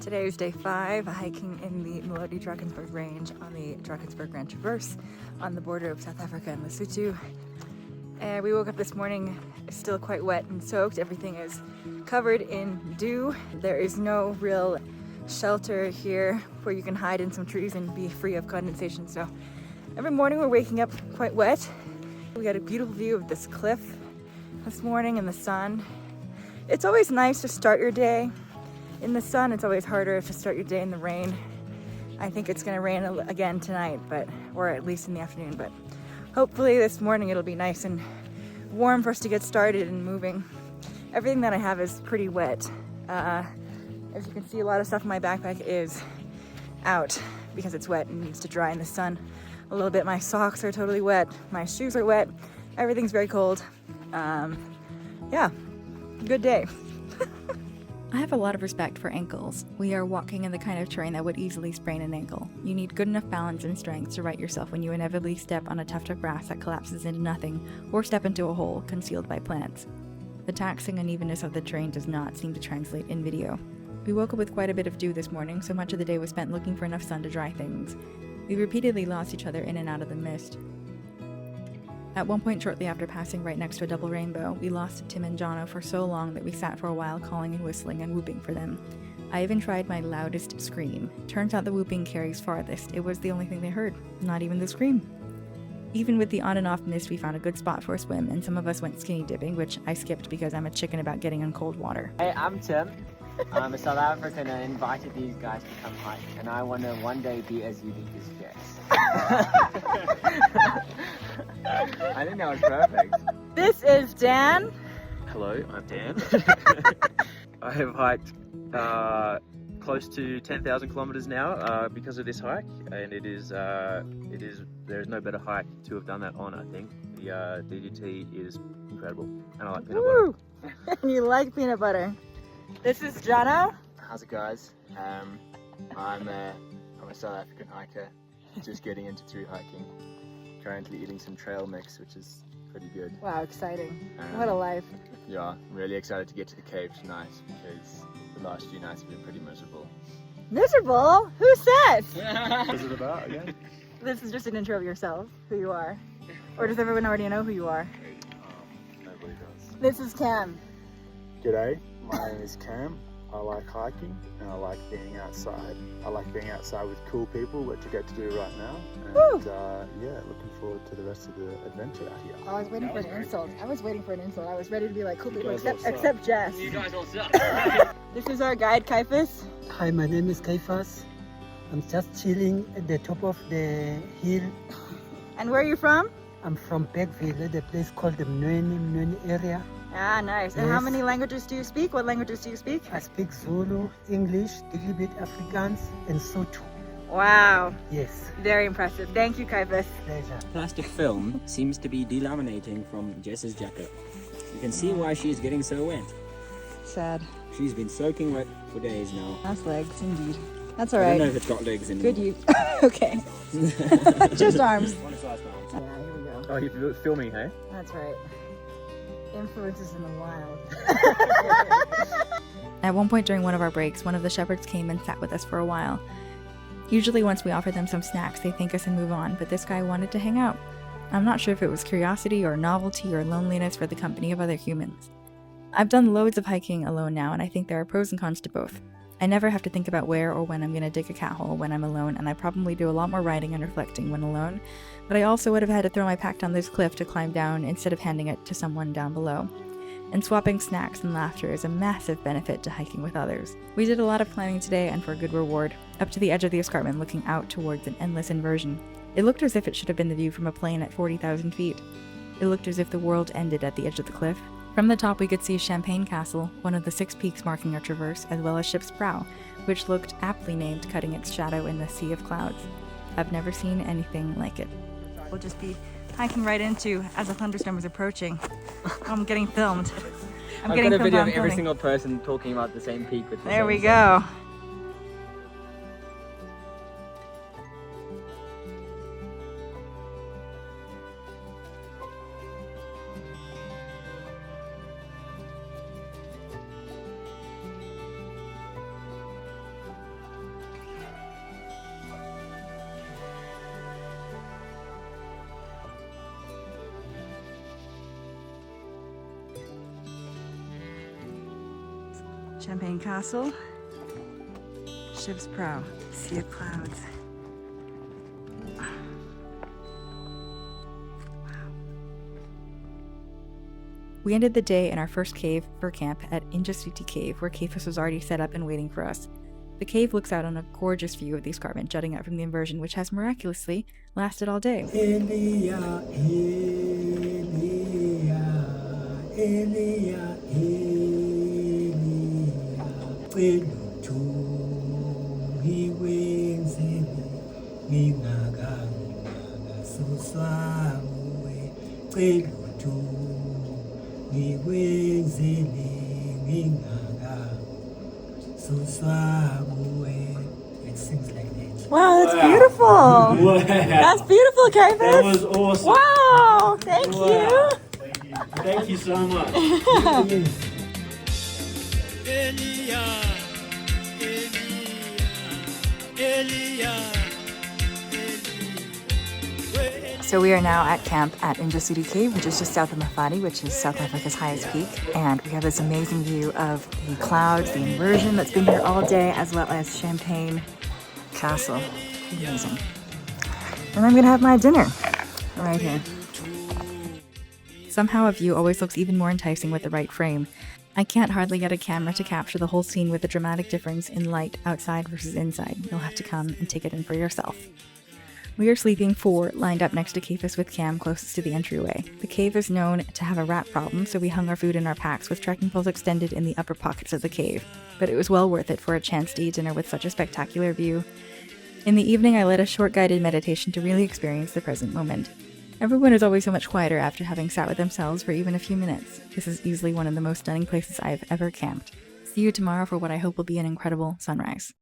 Today is day 5, hiking in the MaLoti Drakensberg range on the Drakensberg Grand Traverse on the border of South Africa and Lesotho. And we woke up this morning still quite wet and soaked. Everything is covered in dew. There is no real shelter here where you can hide in some trees and be free of condensation. So every morning we're waking up quite wet. We had a beautiful view of this cliff this morning in the sun. It's always nice to start your day in the sun. It's always harder to start your day in the rain. I think it's gonna rain again tonight, or at least in the afternoon, but hopefully this morning it'll be nice and warm for us to get started and moving. Everything that I have is pretty wet. As you can see, a lot of stuff in my backpack is out because it's wet and needs to dry in the sun a little bit. My socks are totally wet. My shoes are wet. Everything's very cold. Yeah, good day. I have a lot of respect for ankles. We are walking in the kind of terrain that would easily sprain an ankle. You need good enough balance and strength to right yourself when you inevitably step on a tuft of grass that collapses into nothing, or step into a hole concealed by plants. The taxing unevenness of the terrain does not seem to translate in video. We woke up with quite a bit of dew this morning, so much of the day was spent looking for enough sun to dry things. We repeatedly lost each other in and out of the mist. At one point shortly after passing right next to a double rainbow, we lost Tim and Jono for so long that we sat for a while calling and whistling and whooping for them. I even tried my loudest scream. Turns out the whooping carries farthest. It was the only thing they heard, not even the scream. Even with the on and off mist, we found a good spot for a swim, and some of us went skinny dipping, which I skipped because I'm a chicken about getting in cold water. Hey, I'm Tim. I'm a South African and I invited these guys to come hike, and I want to one day be as unique as Jess. I think that was perfect. This is Dan. Hello, I'm Dan. I have hiked close to 10,000 kilometers now because of this hike, and there's no better hike to have done that on. I think the DDT is incredible, and I like peanut butter. And you like peanut butter. This is Jono. How's it, guys? I'm a South African hiker, just getting into through hiking. Currently eating some trail mix, which is pretty good. Wow, exciting. What a life. Yeah, I'm really excited to get to the cave tonight because the last few nights have been pretty miserable. Miserable? Who says? What's it about again? This is just an intro of yourself, who you are. Or does everyone already know who you are? Nobody does. This is Cam. G'day, my name is Cam. I like hiking and I like being outside. I like being outside with cool people, which I get to do right now. And yeah, looking forward to the rest of the adventure out here. I was waiting for an insult. I was ready to be like cool people, except Jess. You guys all suck. This is our guide, Kaifas. Hi, my name is Kaifas. I'm just chilling at the top of the hill. And where are you from? I'm from Beckville, the place called the Mnweni area. Ah, nice. And how many languages do you speak? What languages do you speak? I speak Zulu, English, a little bit Afrikaans, and Sotho. Wow. Yes. Very impressive. Thank you, Kaifas. Pleasure. Plastic film seems to be delaminating from Jess's jacket. You can see why she's getting so wet. Sad. She's been soaking wet for days now. That's legs, indeed. That's I all don't know right. if it's got legs anymore. Good use. Okay. Just arms. One size bounds. Yeah, here we go. Oh, you're filming, hey? That's right. Influences in the wild. At one point during one of our breaks, one of the shepherds came and sat with us for a while. Usually once we offer them some snacks, they thank us and move on, but this guy wanted to hang out. I'm not sure if it was curiosity or novelty or loneliness for the company of other humans. I've done loads of hiking alone now, and I think there are pros and cons to both. I never have to think about where or when I'm going to dig a cat hole when I'm alone, and I probably do a lot more writing and reflecting when alone, but I also would have had to throw my pack down this cliff to climb down instead of handing it to someone down below. And swapping snacks and laughter is a massive benefit to hiking with others. We did a lot of climbing today, and for a good reward, up to the edge of the escarpment looking out towards an endless inversion. It looked as if it should have been the view from a plane at 40,000 feet. It looked as if the world ended at the edge of the cliff. From the top we could see Champagne Castle, one of the 6 peaks marking our traverse, as well as Ship's Prow, which looked aptly named, cutting its shadow in the sea of clouds. I've never seen anything like it. We'll just be hiking right into as a thunderstorm is approaching. I'm getting filmed. I've got a video of every single person talking about the same peak with the There same we thing. go. Champagne Castle, Ship's Prow, Sea of Clouds. We ended the day in our first cave for camp at Inasuti Cave, where Cephas was already set up and waiting for us. The cave looks out on a gorgeous view of the escarpment jutting out from the inversion, which has miraculously lasted all day. It sings like that. Wow, that's beautiful! That's beautiful, Cephas! That was awesome. Wow! Thank Wow. you! Thank you so much. So we are now at camp at Inasuti Cave, which is just south of Mafadi, which is South Africa's highest peak. And we have this amazing view of the clouds, the inversion that's been here all day, as well as Champagne Castle. Amazing. And I'm gonna have my dinner right here. Somehow a view always looks even more enticing with the right frame. I can't hardly get a camera to capture the whole scene with the dramatic difference in light outside versus inside. You'll have to come and take it in for yourself. We are sleeping 4 lined up next to Cephas with Cam closest to the entryway. The cave is known to have a rat problem, so we hung our food in our packs with trekking poles extended in the upper pockets of the cave. But it was well worth it for a chance to eat dinner with such a spectacular view. In the evening, I led a short guided meditation to really experience the present moment. Everyone is always so much quieter after having sat with themselves for even a few minutes. This is easily one of the most stunning places I have ever camped. See you tomorrow for what I hope will be an incredible sunrise.